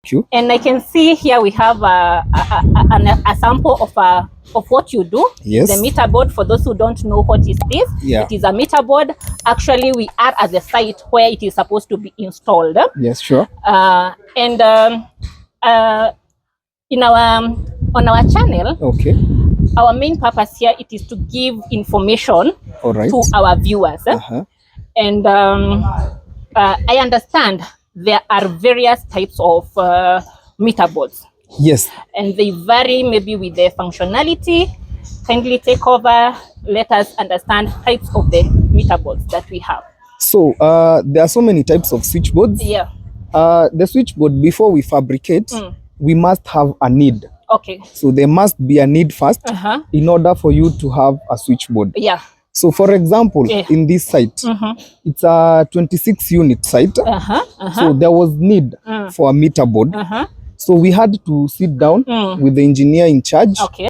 Thank you. And I can see here we have a sample of what you do. Yes. The meter board. For those who don't know what is this, it is a meter board. Actually, we are at the site where it is supposed to be installed. Yes, sure. And in on our channel, okay, our main purpose here it is to give information to our viewers. And I understand there are various types of meter boards. Yes. And they vary maybe with their functionality. Kindly take over. Let us understand types of the meter boards that we have. So there are so many types of switchboards. Yeah. The switchboard, before we fabricate, we must have a need. Okay. So there must be a need first in order for you to have a switchboard. Yeah. So for example, in this site, it's a 26 unit site. So there was need for a meter board. So we had to sit down with the engineer in charge. Okay.